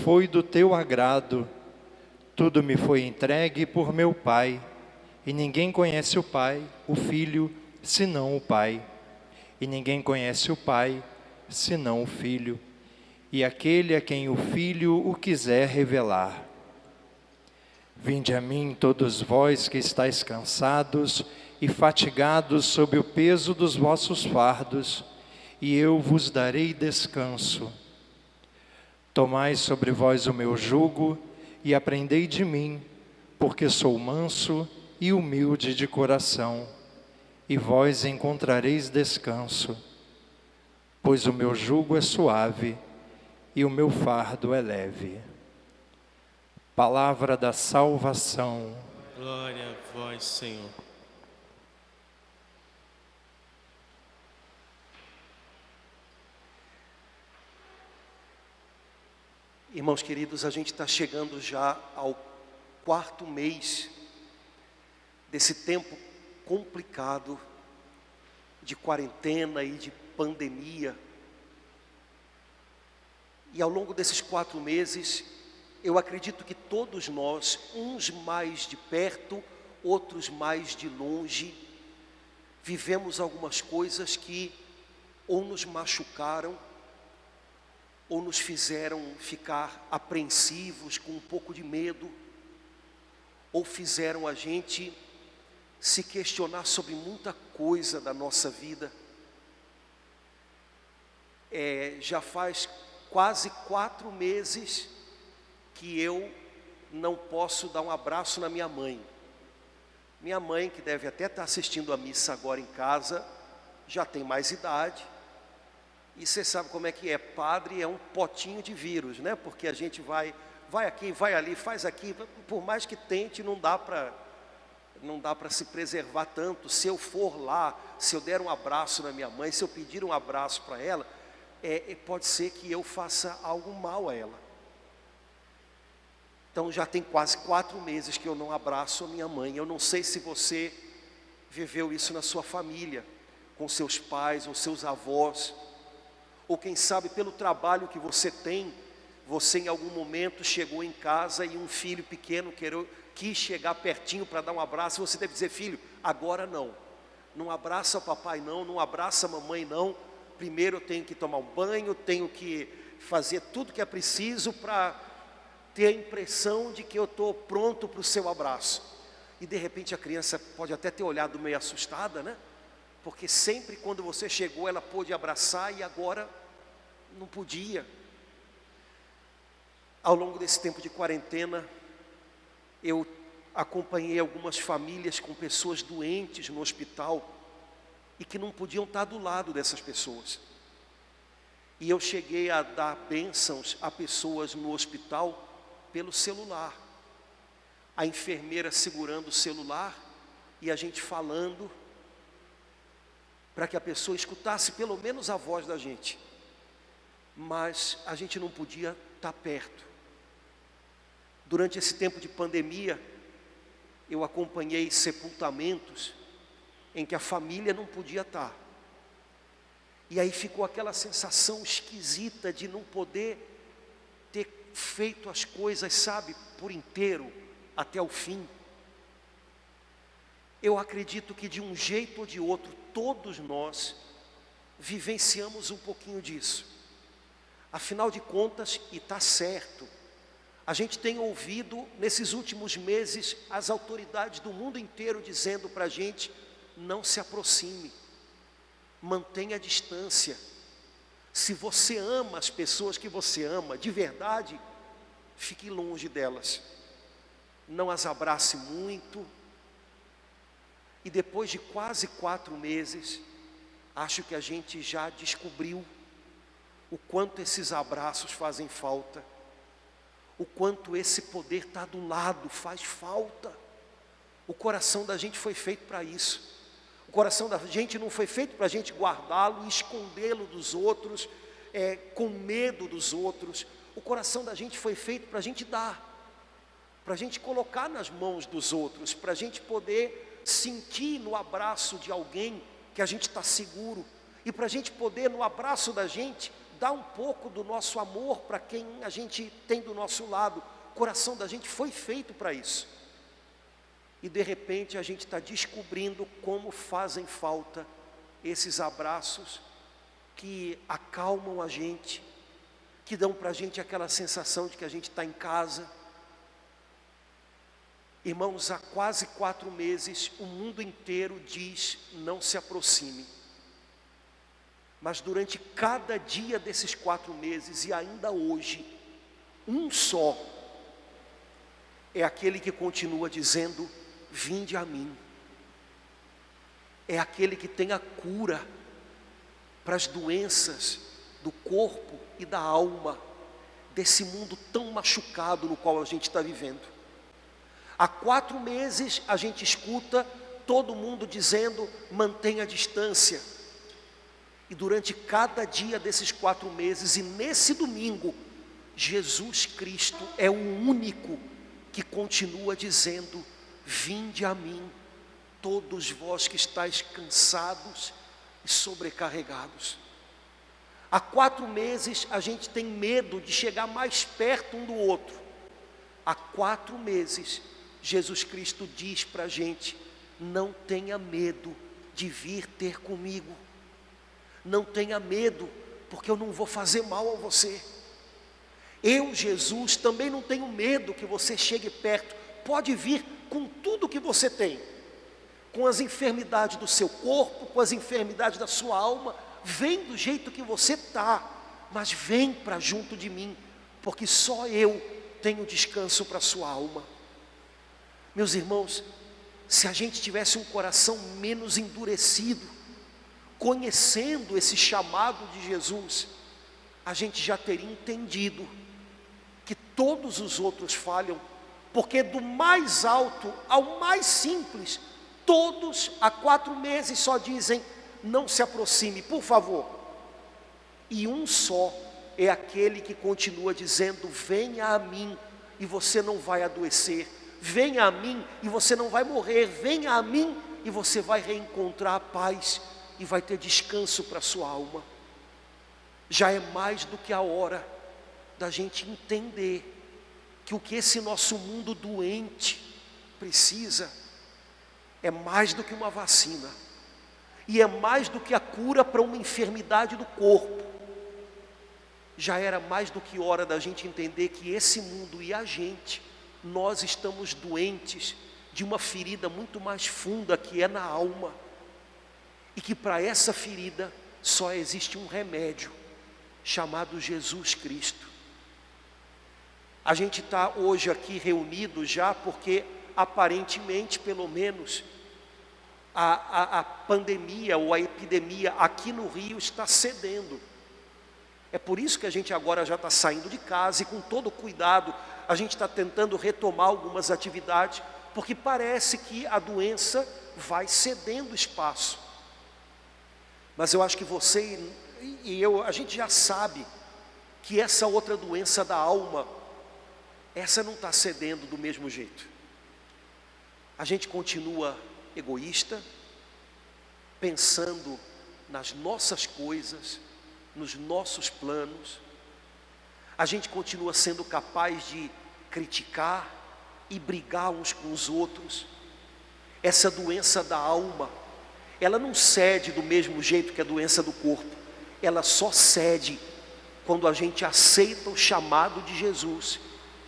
foi do teu agrado. Tudo me foi entregue por meu Pai, e ninguém conhece o Pai, o Filho, senão o Pai. E ninguém conhece o Pai, senão o Filho, e aquele a quem o Filho o quiser revelar. Vinde a mim, todos vós que estáis cansados e fatigados sob o peso dos vossos fardos, e eu vos darei descanso. Tomai sobre vós o meu jugo e aprendei de mim, porque sou manso e humilde de coração, e vós encontrareis descanso. Pois o meu jugo é suave e o meu fardo é leve. Palavra da salvação. Glória a vós, Senhor. Irmãos queridos, a gente está chegando já ao 4º mês desse tempo complicado de quarentena e de pandemia. E ao longo desses 4 meses, eu acredito que todos nós, uns mais de perto, outros mais de longe, vivemos algumas coisas que ou nos machucaram, ou nos fizeram ficar apreensivos, com um pouco de medo, ou fizeram a gente se questionar sobre muita coisa da nossa vida. Já faz quase 4 meses que eu não posso dar um abraço na minha mãe. Minha mãe, que deve até estar assistindo a missa agora em casa, já tem mais idade. E você sabe como é que é, padre é um potinho de vírus, né? Porque a gente vai aqui, vai ali, faz aqui, por mais que tente, não dá para se preservar tanto. Se eu for lá, se eu der um abraço na minha mãe, se eu pedir um abraço para ela, pode ser que eu faça algo mal a ela. Então já tem quase 4 meses que eu não abraço a minha mãe. Eu não sei se você viveu isso na sua família, com seus pais ou seus avós, ou quem sabe pelo trabalho que você tem, você em algum momento chegou em casa e um filho pequeno quis chegar pertinho para dar um abraço, e você deve dizer: filho, agora não abraça o papai não abraça a mamãe não, primeiro eu tenho que tomar um banho, tenho que fazer tudo que é preciso para ter a impressão de que eu estou pronto para o seu abraço. E de repente a criança pode até ter olhado meio assustada, né? Porque sempre quando você chegou ela pôde abraçar e agora não podia. Ao longo desse tempo de quarentena, eu acompanhei algumas famílias com pessoas doentes no hospital e que não podiam estar do lado dessas pessoas. E eu cheguei a dar bênçãos a pessoas no hospital pelo celular. A enfermeira segurando o celular e a gente falando, para que a pessoa escutasse pelo menos a voz da gente. Mas a gente não podia estar perto. Durante esse tempo de pandemia, eu acompanhei sepultamentos em que a família não podia estar. E aí ficou aquela sensação esquisita de não poder ter feito as coisas, sabe, por inteiro, até o fim. Eu acredito que de um jeito ou de outro, todos nós vivenciamos um pouquinho disso. Afinal de contas, e está certo, a gente tem ouvido nesses últimos meses as autoridades do mundo inteiro dizendo para a gente: não se aproxime, mantenha a distância. Se você ama as pessoas que você ama de verdade, fique longe delas, não as abrace muito. E depois de quase 4 meses, acho que a gente já descobriu o quanto esses abraços fazem falta, o quanto esse poder estar do lado faz falta. O coração da gente foi feito para isso. O coração da gente não foi feito para a gente guardá-lo e escondê-lo dos outros, com medo dos outros. O coração da gente foi feito para a gente dar, para a gente colocar nas mãos dos outros, para a gente poder sentir no abraço de alguém que a gente está seguro, e para a gente poder no abraço da gente dar um pouco do nosso amor para quem a gente tem do nosso lado. O coração da gente foi feito para isso. E de repente a gente está descobrindo como fazem falta esses abraços que acalmam a gente, que dão para a gente aquela sensação de que a gente está em casa. Irmãos, há quase 4 meses o mundo inteiro diz: não se aproxime. Mas durante cada dia desses 4 meses e ainda hoje, um só é aquele que continua dizendo: vinde a mim. É aquele que tem a cura para as doenças do corpo e da alma, desse mundo tão machucado no qual a gente está vivendo. Há 4 meses a gente escuta todo mundo dizendo: mantenha a distância. E durante cada dia desses 4 meses, e nesse domingo, Jesus Cristo é o único que continua dizendo: vinde a mim, todos vós que estáis cansados e sobrecarregados. Há 4 meses a gente tem medo de chegar mais perto um do outro. Há 4 meses Jesus Cristo diz para a gente: não tenha medo de vir ter comigo. Não tenha medo, porque eu não vou fazer mal a você. Eu, Jesus, também não tenho medo que você chegue perto. Pode vir com tudo que você tem, com as enfermidades do seu corpo, com as enfermidades da sua alma. Vem do jeito que você está, mas vem para junto de mim, porque só eu tenho descanso para a sua alma. Meus irmãos, se a gente tivesse um coração menos endurecido, conhecendo esse chamado de Jesus, a gente já teria entendido que todos os outros falham, porque do mais alto ao mais simples, todos há 4 meses só dizem: não se aproxime, por favor. E um só é aquele que continua dizendo: venha a mim e você não vai adoecer. Venha a mim e você não vai morrer. Venha a mim e você vai reencontrar a paz e vai ter descanso para a sua alma. Já é mais do que a hora da gente entender que o que esse nosso mundo doente precisa é mais do que uma vacina, e é mais do que a cura para uma enfermidade do corpo. Já era mais do que hora da gente entender que esse mundo e a gente, nós estamos doentes de uma ferida muito mais funda, que é na alma, e que para essa ferida só existe um remédio, chamado Jesus Cristo. A gente está hoje aqui reunido já porque aparentemente, pelo menos, a pandemia ou a epidemia aqui no Rio está cedendo. É por isso que a gente agora já está saindo de casa e com todo cuidado a gente está tentando retomar algumas atividades, porque parece que a doença vai cedendo espaço. Mas eu acho que você e eu, a gente já sabe que essa outra doença da alma, essa não está cedendo do mesmo jeito. A gente continua egoísta, pensando nas nossas coisas, nos nossos planos. A gente continua sendo capaz de criticar e brigar uns com os outros. Essa doença da alma, ela não cede do mesmo jeito que a doença do corpo. Ela só cede quando a gente aceita o chamado de Jesus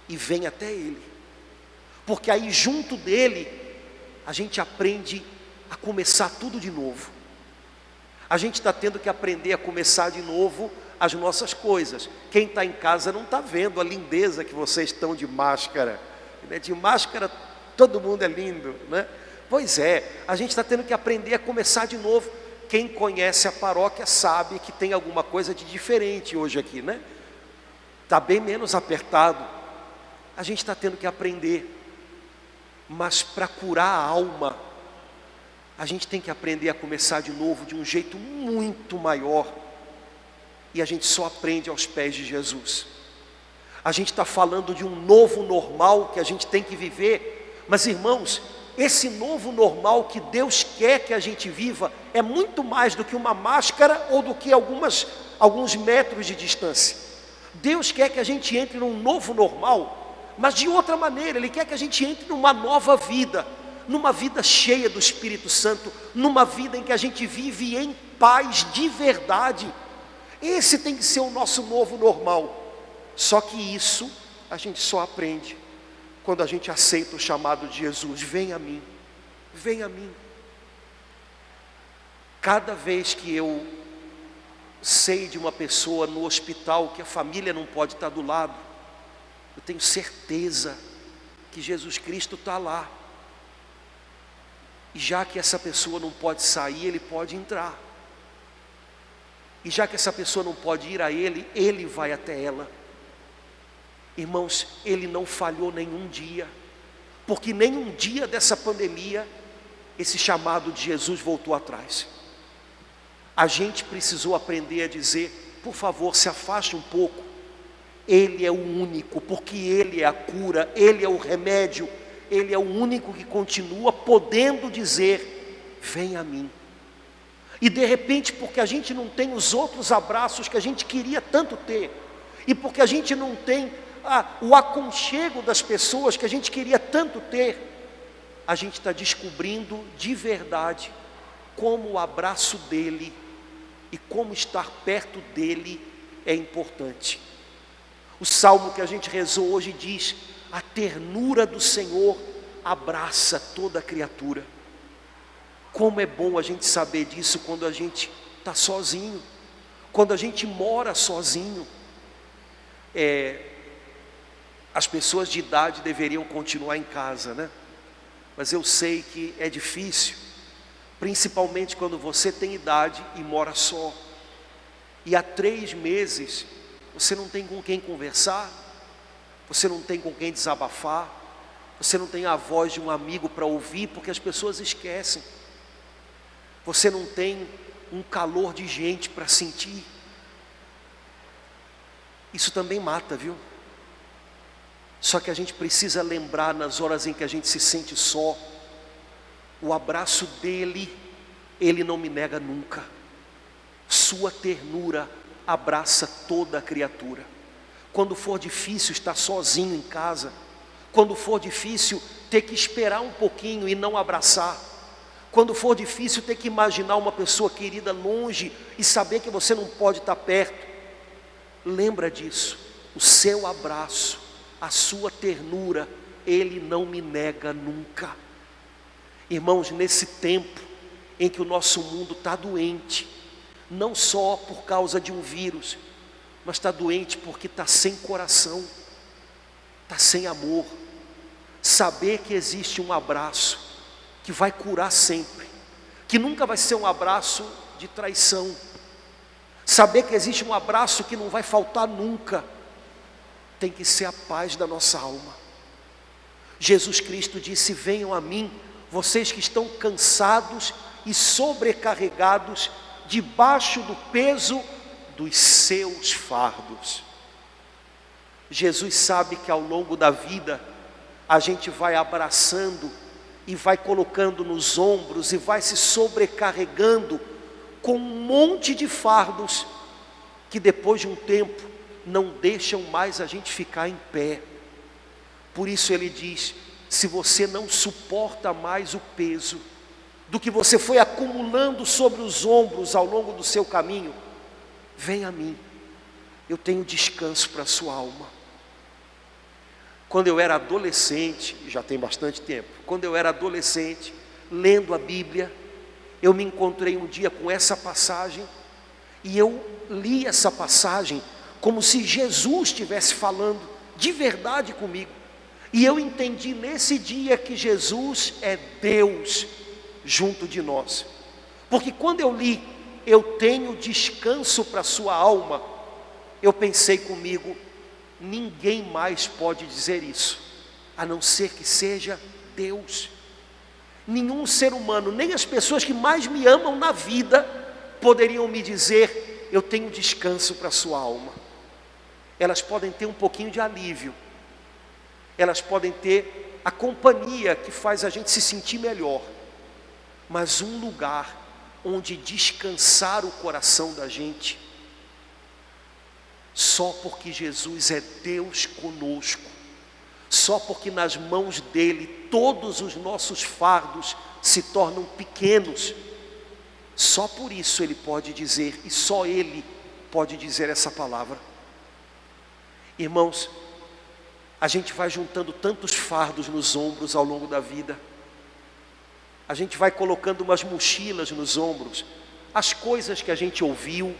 e vem até Ele. Porque aí junto dele, a gente aprende a começar tudo de novo. A gente está tendo que aprender a começar de novo as nossas coisas. Quem está em casa não está vendo a lindeza que vocês estão de máscara. De máscara todo mundo é lindo, né? Pois é, a gente está tendo que aprender a começar de novo. Quem conhece a paróquia sabe que tem alguma coisa de diferente hoje aqui, né? Está bem menos apertado. A gente está tendo que aprender. Mas para curar a alma, a gente tem que aprender a começar de novo de um jeito muito maior. E a gente só aprende aos pés de Jesus. A gente está falando de um novo normal que a gente tem que viver. Mas irmãos, esse novo normal que Deus quer que a gente viva é muito mais do que uma máscara ou do que alguns metros de distância. Deus quer que a gente entre num novo normal, mas de outra maneira. Ele quer que a gente entre numa nova vida, numa vida cheia do Espírito Santo, numa vida em que a gente vive em paz de verdade. Esse tem que ser o nosso novo normal. Só que isso a gente só aprende quando a gente aceita o chamado de Jesus: vem a mim, vem a mim. Cada vez que eu sei de uma pessoa no hospital que a família não pode estar do lado, eu tenho certeza que Jesus Cristo está lá. E já que essa pessoa não pode sair, ele pode entrar. E já que essa pessoa não pode ir a ele, ele vai até ela. Irmãos, ele não falhou nenhum dia, porque nenhum dia dessa pandemia esse chamado de Jesus voltou atrás. A gente precisou aprender a dizer: por favor, se afaste um pouco. Ele é o único, porque ele é a cura, ele é o remédio, ele é o único que continua podendo dizer: vem a mim. E de repente, porque a gente não tem os outros abraços que a gente queria tanto ter, e porque a gente não tem o aconchego das pessoas que a gente queria tanto ter, a gente está descobrindo de verdade como o abraço dele e como estar perto dele é importante. O salmo que a gente rezou hoje diz: a ternura do Senhor abraça toda a criatura. Como é bom a gente saber disso quando a gente está sozinho, quando a gente mora sozinho. As pessoas de idade deveriam continuar em casa, né? Mas eu sei que é difícil, principalmente quando você tem idade e mora só. E há 3 meses você não tem com quem conversar, você não tem com quem desabafar, você não tem a voz de um amigo para ouvir, porque as pessoas esquecem. Você não tem um calor de gente para sentir. Isso também mata, viu? Só que a gente precisa lembrar, nas horas em que a gente se sente só, o abraço dele, ele não me nega nunca. Sua ternura abraça toda a criatura. Quando for difícil estar sozinho em casa, quando for difícil ter que esperar um pouquinho e não abraçar, quando for difícil ter que imaginar uma pessoa querida longe e saber que você não pode estar perto, lembra disso: o seu abraço, a sua ternura, ele não me nega nunca. Irmãos, nesse tempo em que o nosso mundo está doente, não só por causa de um vírus, mas está doente porque está sem coração, está sem amor. Saber que existe um abraço que vai curar sempre, que nunca vai ser um abraço de traição. Saber que existe um abraço que não vai faltar nunca, tem que ser a paz da nossa alma. Jesus Cristo disse: venham a mim, vocês que estão cansados e sobrecarregados, debaixo do peso dos seus fardos. Jesus sabe que ao longo da vida a gente vai abraçando e vai colocando nos ombros e vai se sobrecarregando com um monte de fardos que depois de um tempo não deixam mais a gente ficar em pé. Por isso ele diz: se você não suporta mais o peso do que você foi acumulando sobre os ombros ao longo do seu caminho, vem a mim, eu tenho descanso para a sua alma. Quando eu era adolescente, já tem bastante tempo, quando eu era adolescente, lendo a Bíblia, eu me encontrei um dia com essa passagem, e eu li essa passagem como se Jesus estivesse falando de verdade comigo. E eu entendi nesse dia que Jesus é Deus junto de nós. Porque quando eu li, eu tenho descanso para a sua alma, eu pensei comigo: ninguém mais pode dizer isso, a não ser que seja Deus. Nenhum ser humano, nem as pessoas que mais me amam na vida, poderiam me dizer: eu tenho descanso para a sua alma. Elas podem ter um pouquinho de alívio, elas podem ter a companhia que faz a gente se sentir melhor, mas um lugar onde descansar o coração da gente, só porque Jesus é Deus conosco, só porque nas mãos dele todos os nossos fardos se tornam pequenos, só por isso ele pode dizer, e só ele pode dizer essa palavra. Irmãos, a gente vai juntando tantos fardos nos ombros ao longo da vida, a gente vai colocando umas mochilas nos ombros, as coisas que a gente ouviu,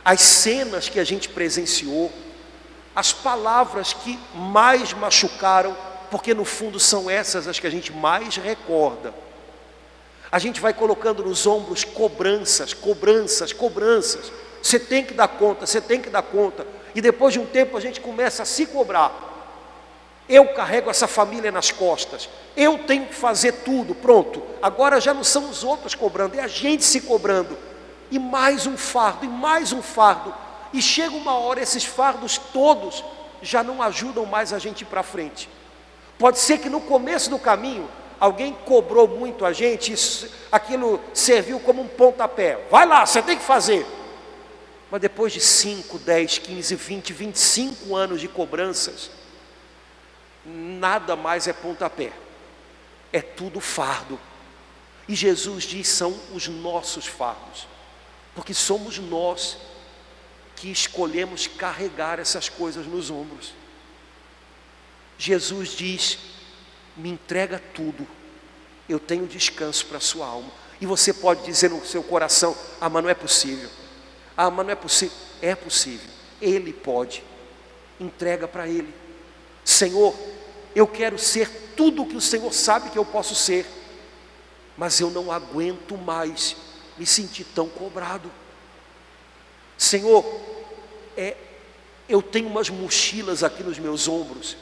as cenas que a gente presenciou, as palavras que mais machucaram, porque no fundo são essas as que a gente mais recorda. A gente vai colocando nos ombros cobranças, cobranças, cobranças. Você tem que dar conta, você tem que dar conta. E depois de um tempo a gente começa a se cobrar. Eu carrego essa família nas costas, eu tenho que fazer tudo, pronto. Agora já não são os outros cobrando, é a gente se cobrando. E mais um fardo, e mais um fardo. E chega uma hora, esses fardos todos já não ajudam mais a gente ir para frente. Pode ser que no começo do caminho, alguém cobrou muito a gente, aquilo serviu como um pontapé. Vai lá, você tem que fazer. Mas depois de 5, 10, 15, 20, 25 anos de cobranças, nada mais é pontapé. É tudo fardo. E Jesus diz, são os nossos fardos. Porque somos nós que escolhemos carregar essas coisas nos ombros. Jesus diz, me entrega tudo, eu tenho descanso para a sua alma. E você pode dizer no seu coração, ah, mas não é possível. Ah, mas não é possível. É possível, Ele pode. Entrega para Ele. Senhor, eu quero ser tudo o que o Senhor sabe que eu posso ser, mas eu não aguento mais me sentir tão cobrado. Senhor, eu tenho umas mochilas aqui nos meus ombros,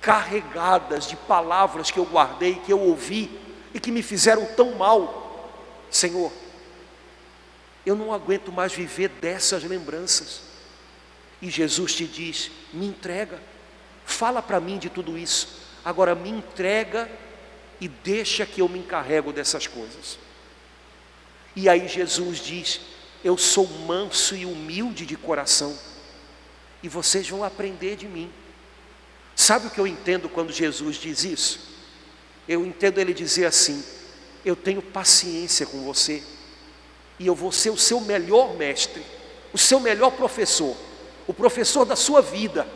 carregadas de palavras que eu guardei, que eu ouvi e que me fizeram tão mal. Senhor, eu não aguento mais viver dessas lembranças. E Jesus te diz, me entrega, fala para mim de tudo isso, agora me entrega e deixa que eu me encarrego dessas coisas. E aí Jesus diz, eu sou manso e humilde de coração, e vocês vão aprender de mim. Sabe o que eu entendo quando Jesus diz isso? Eu entendo ele dizer assim, eu tenho paciência com você, e eu vou ser o seu melhor mestre, o seu melhor professor, o professor da sua vida,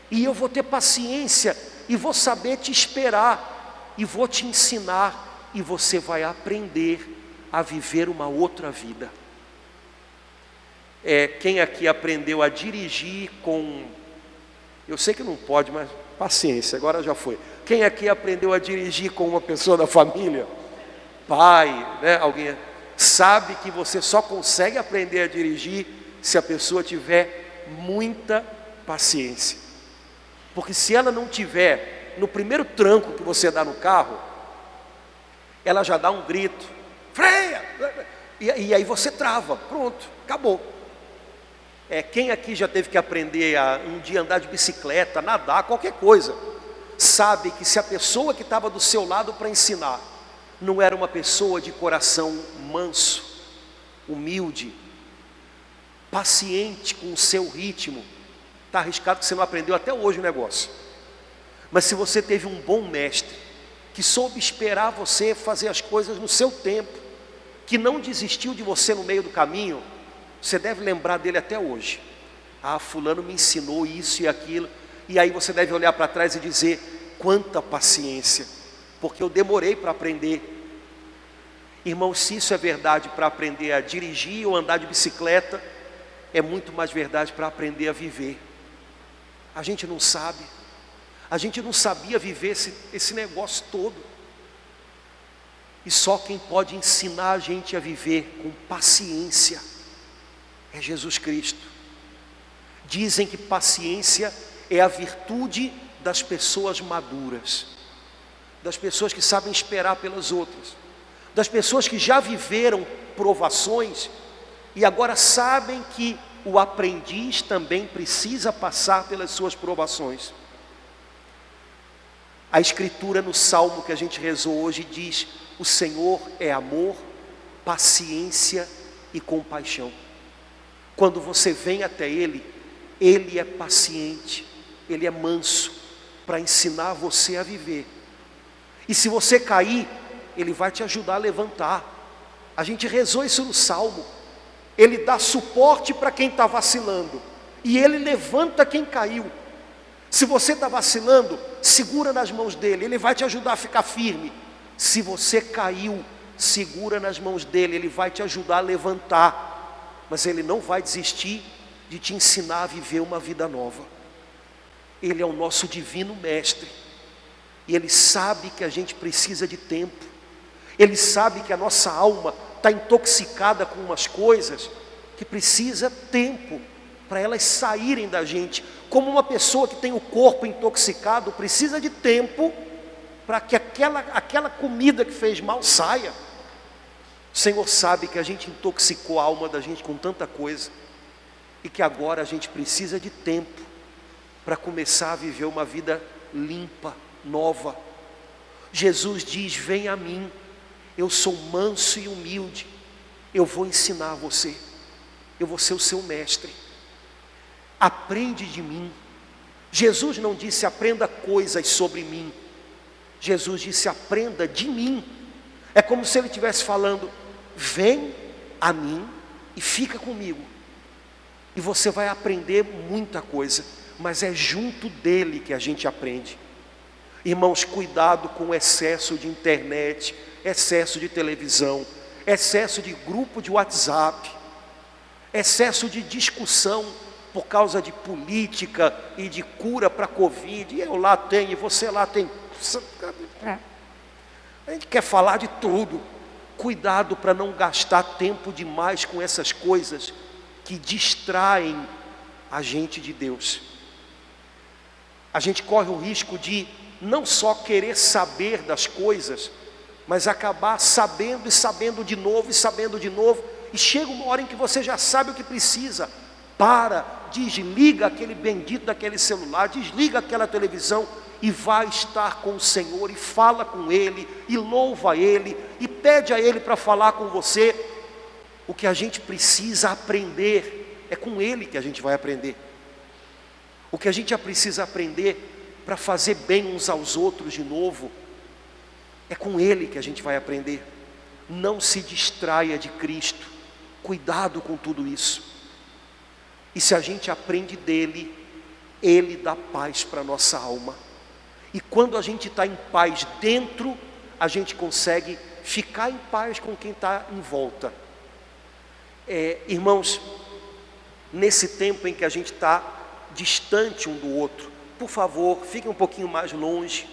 e eu vou ter paciência, e vou saber te esperar, e vou te ensinar, e você vai aprender a viver uma outra vida. Quem aqui aprendeu a dirigir com... Eu sei que não pode, mas paciência, agora já foi. Quem aqui aprendeu a dirigir com uma pessoa da família? Pai, né? Alguém sabe que você só consegue aprender a dirigir se a pessoa tiver muita paciência. Porque se ela não tiver, no primeiro tranco que você dá no carro, ela já dá um grito, freia! E aí você trava, pronto, acabou. Quem aqui já teve que aprender um dia andar de bicicleta, nadar, qualquer coisa, sabe que se a pessoa que estava do seu lado para ensinar não era uma pessoa de coração manso, humilde, paciente com o seu ritmo, está arriscado que você não aprendeu até hoje o negócio. Mas se você teve um bom mestre, que soube esperar você fazer as coisas no seu tempo, que não desistiu de você no meio do caminho, você deve lembrar dele até hoje. Ah, fulano me ensinou isso e aquilo. E aí você deve olhar para trás e dizer, quanta paciência, porque eu demorei para aprender. Irmãos, se isso é verdade para aprender a dirigir ou andar de bicicleta, é muito mais verdade para aprender a viver. A gente não sabe, a gente não sabia viver esse negócio todo. E só quem pode ensinar a gente a viver com paciência é Jesus Cristo. Dizem que paciência é a virtude das pessoas maduras, das pessoas que sabem esperar pelas outras, das pessoas que já viveram provações e agora sabem que o aprendiz também precisa passar pelas suas provações. A escritura no salmo que a gente rezou hoje diz: o Senhor é amor, paciência e compaixão. Quando você vem até Ele, Ele é paciente, Ele é manso, para ensinar você a viver. E se você cair, Ele vai te ajudar a levantar. A gente rezou isso no salmo. Ele dá suporte para quem está vacilando, e Ele levanta quem caiu. Se você está vacilando, segura nas mãos dele, Ele vai te ajudar a ficar firme. Se você caiu, segura nas mãos dele, Ele vai te ajudar a levantar. Mas Ele não vai desistir de te ensinar a viver uma vida nova. Ele é o nosso divino mestre, e Ele sabe que a gente precisa de tempo. Ele sabe que a nossa alma está intoxicada com umas coisas que precisa tempo para elas saírem da gente. Como uma pessoa que tem o corpo intoxicado precisa de tempo para que aquela comida que fez mal saia. O Senhor sabe que a gente intoxicou a alma da gente com tanta coisa, e que agora a gente precisa de tempo para começar a viver uma vida limpa, nova. Jesus diz: vem a mim, eu sou manso e humilde, eu vou ensinar você, eu vou ser o seu mestre. Aprende de mim. Jesus não disse aprenda coisas sobre mim, Jesus disse aprenda de mim. É como se Ele estivesse falando: vem a mim e fica comigo, e você vai aprender muita coisa, mas é junto dele que a gente aprende. Irmãos, cuidado com o excesso de internet, excesso de televisão, excesso de grupo de WhatsApp, excesso de discussão por causa de política e de cura para a Covid. E eu lá tenho, e você lá tem. A gente quer falar de tudo. Cuidado para não gastar tempo demais com essas coisas que distraem a gente de Deus. A gente corre o risco de não só querer saber das coisas, mas acabar sabendo e sabendo de novo e sabendo de novo, e chega uma hora em que você já sabe o que precisa. Para, desliga aquele bendito daquele celular, desliga aquela televisão e vai estar com o Senhor, e fala com Ele, e louva Ele, e pede a Ele para falar com você. O que a gente precisa aprender, é com Ele que a gente vai aprender. O que a gente precisa aprender para fazer bem uns aos outros de novo, é com Ele que a gente vai aprender. Não se distraia de Cristo, cuidado com tudo isso. E se a gente aprende dele, Ele dá paz para a nossa alma. E quando a gente está em paz dentro, a gente consegue ficar em paz com quem está em volta. Irmãos, nesse tempo em que a gente está distante um do outro, por favor, fiquem um pouquinho mais longe.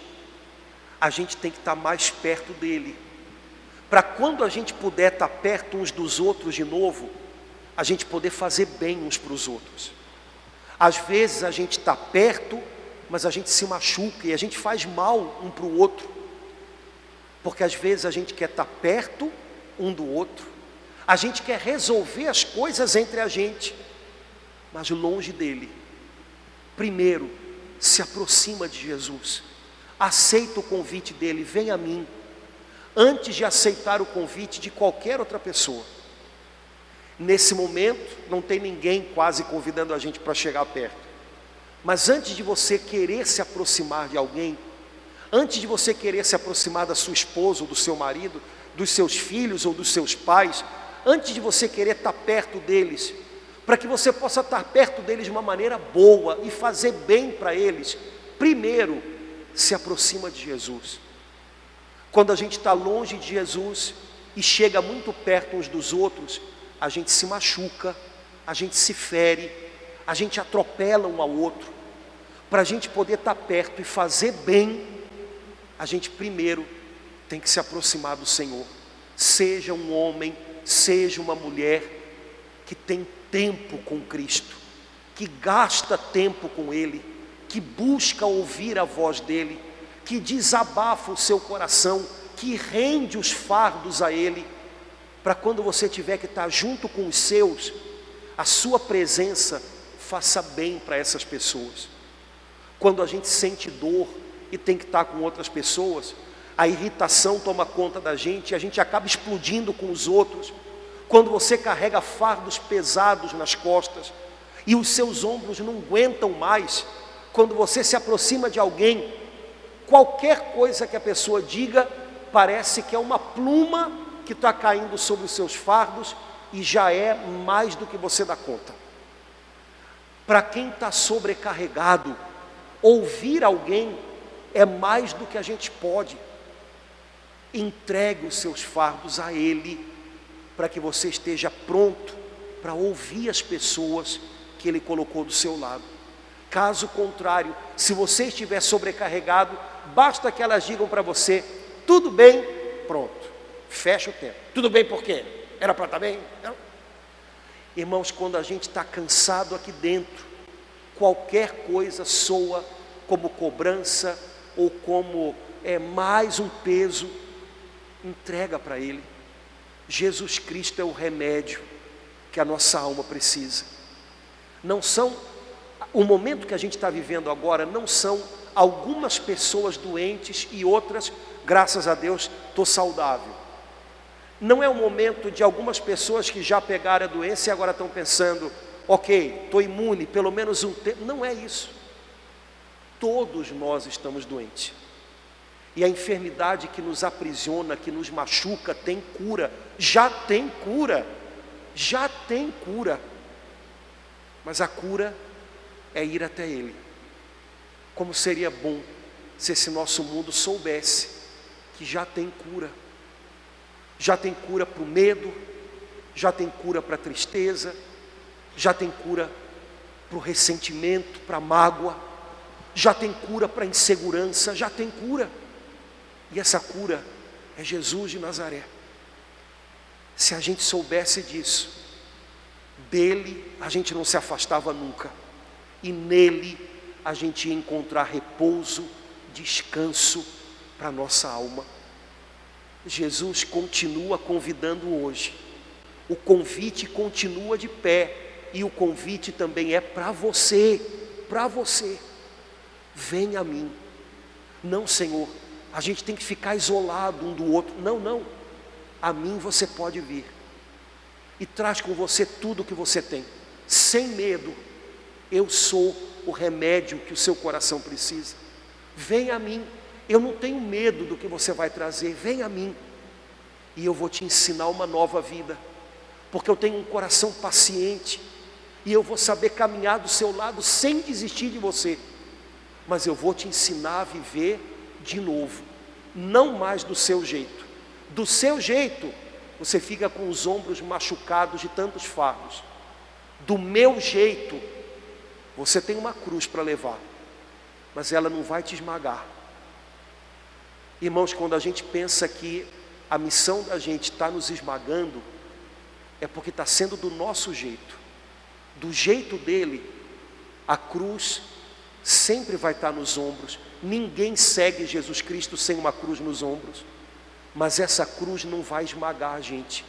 A gente tem que estar mais perto dele, para quando a gente puder estar perto uns dos outros de novo, a gente poder fazer bem uns para os outros. Às vezes a gente está perto, mas a gente se machuca e a gente faz mal um para o outro, porque às vezes a gente quer estar perto um do outro, a gente quer resolver as coisas entre a gente, mas longe dele. Primeiro, se aproxima de Jesus, aceita o convite dele, vem a mim, antes de aceitar o convite de qualquer outra pessoa. Nesse momento, não tem ninguém quase convidando a gente para chegar perto. Mas antes de você querer se aproximar de alguém, antes de você querer se aproximar da sua esposa ou do seu marido, dos seus filhos ou dos seus pais, antes de você querer estar perto deles, para que você possa estar perto deles de uma maneira boa e fazer bem para eles, primeiro, se aproxima de Jesus. Quando a gente está longe de Jesus e chega muito perto uns dos outros, a gente se machuca, a gente se fere, a gente atropela um ao outro. Para a gente poder estar perto e fazer bem, a gente primeiro tem que se aproximar do Senhor. Seja um homem, seja uma mulher que tem tempo com Cristo, que gasta tempo com Ele, que busca ouvir a voz dEle, que desabafa o seu coração, que rende os fardos a Ele, para quando você tiver que estar junto com os seus, a sua presença faça bem para essas pessoas. Quando a gente sente dor e tem que estar com outras pessoas, a irritação toma conta da gente, a gente acaba explodindo com os outros. Quando você carrega fardos pesados nas costas e os seus ombros não aguentam mais, quando você se aproxima de alguém, qualquer coisa que a pessoa diga, parece que é uma pluma que está caindo sobre os seus fardos e já é mais do que você dá conta. Para quem está sobrecarregado, ouvir alguém é mais do que a gente pode. Entregue os seus fardos a Ele, para que você esteja pronto para ouvir as pessoas que Ele colocou do seu lado. Caso contrário, se você estiver sobrecarregado, basta que elas digam para você, tudo bem, pronto, fecha o tempo. Tudo bem por quê? Era para estar bem? Não. Irmãos, quando a gente está cansado aqui dentro, qualquer coisa soa como cobrança ou como mais um peso. Entrega para Ele. Jesus Cristo é o remédio que a nossa alma precisa. Não são, o momento que a gente está vivendo agora, não são algumas pessoas doentes e outras, graças a Deus, estou saudável. Não é o momento de algumas pessoas que já pegaram a doença e agora estão pensando, ok, estou imune, pelo menos um tempo. Não é isso. Todos nós estamos doentes. E a enfermidade que nos aprisiona, que nos machuca, tem cura. Já tem cura. Já tem cura. Mas a cura é ir até Ele. Como seria bom se esse nosso mundo soubesse que já tem cura. Já tem cura para o medo, já tem cura para a tristeza, já tem cura para o ressentimento, para a mágoa, já tem cura para a insegurança, já tem cura. E essa cura é Jesus de Nazaré. Se a gente soubesse disso, dele a gente não se afastava nunca, e nele a gente ia encontrar repouso, descanso para a nossa alma. Jesus continua convidando hoje, o convite continua de pé, e o convite também é para você, venha a mim. Não, Senhor, a gente tem que ficar isolado um do outro. Não, a mim você pode vir, e traz com você tudo o que você tem, sem medo. Eu sou o remédio que o seu coração precisa. Vem a mim, eu não tenho medo do que você vai trazer. Vem a mim, e eu vou te ensinar uma nova vida, porque eu tenho um coração paciente, e eu vou saber caminhar do seu lado sem desistir de você. Mas eu vou te ensinar a viver de novo, não mais do seu jeito. Do seu jeito, você fica com os ombros machucados de tantos fardos. Do meu jeito, você tem uma cruz para levar, mas ela não vai te esmagar. Irmãos, quando a gente pensa que a missão da gente está nos esmagando, é porque está sendo do nosso jeito. Do jeito dele, a cruz sempre vai estar nos ombros. Ninguém segue Jesus Cristo sem uma cruz nos ombros. Mas essa cruz não vai esmagar a gente.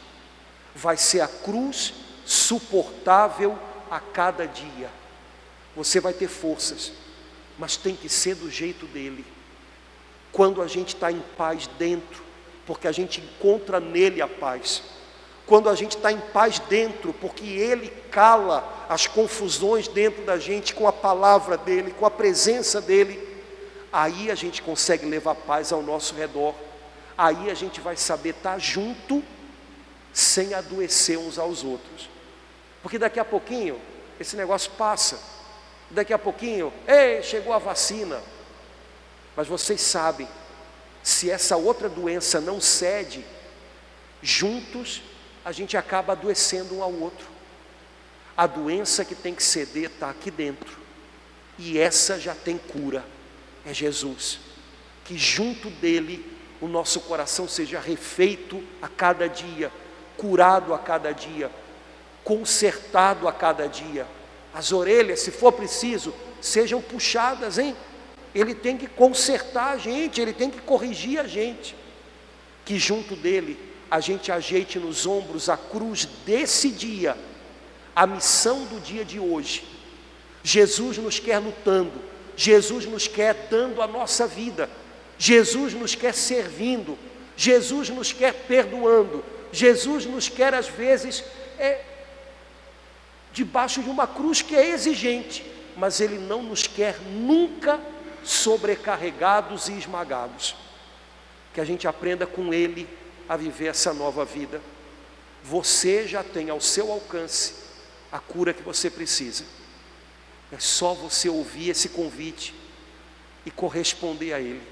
Vai ser a cruz suportável a cada dia. Você vai ter forças, mas tem que ser do jeito dele. Quando a gente está em paz dentro, porque a gente encontra nele a paz. Quando a gente está em paz dentro, porque ele cala as confusões dentro da gente com a palavra dele, com a presença dele, aí a gente consegue levar paz ao nosso redor. Aí a gente vai saber estar junto, sem adoecer uns aos outros. Porque daqui a pouquinho, esse negócio passa. Daqui a pouquinho, chegou a vacina. Mas vocês sabem, se essa outra doença não cede, juntos a gente acaba adoecendo um ao outro. A doença que tem que ceder está aqui dentro, e essa já tem cura, é Jesus. Que junto dele o nosso coração seja refeito a cada dia, curado a cada dia, consertado a cada dia. As orelhas, se for preciso, sejam puxadas, hein? Ele tem que consertar a gente, ele tem que corrigir a gente. Que junto dele a gente ajeite nos ombros a cruz desse dia, a missão do dia de hoje. Jesus nos quer lutando, Jesus nos quer dando a nossa vida, Jesus nos quer servindo, Jesus nos quer perdoando, Jesus nos quer às vezes debaixo de uma cruz que é exigente, mas Ele não nos quer nunca sobrecarregados e esmagados. Que a gente aprenda com Ele a viver essa nova vida. Você já tem ao seu alcance a cura que você precisa. É só você ouvir esse convite e corresponder a Ele.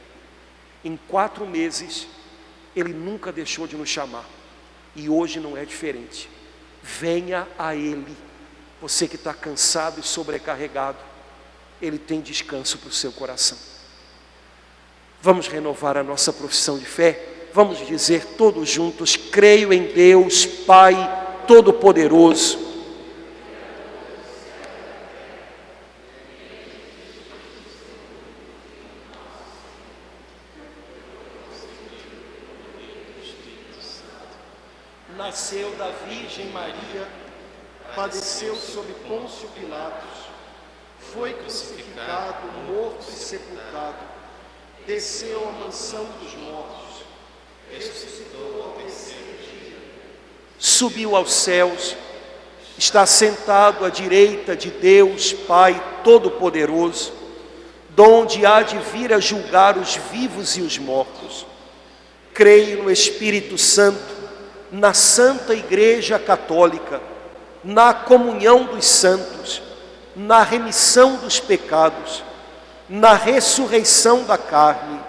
Em 4 meses, Ele nunca deixou de nos chamar. E hoje não é diferente. Venha a Ele. Você que está cansado e sobrecarregado, Ele tem descanso para o seu coração. Vamos renovar a nossa profissão de fé? Vamos dizer todos juntos: creio em Deus, Pai Todo-Poderoso, nasceu da Virgem Maria, padeceu sob Pôncio Pilatos, foi crucificado, morto e sepultado, desceu à mansão dos mortos, ressuscitou ao terceiro dia, subiu aos céus, está sentado à direita de Deus Pai Todo-Poderoso, donde há de vir a julgar os vivos e os mortos. Creio no Espírito Santo, na Santa Igreja Católica, na comunhão dos santos, na remissão dos pecados, na ressurreição da carne,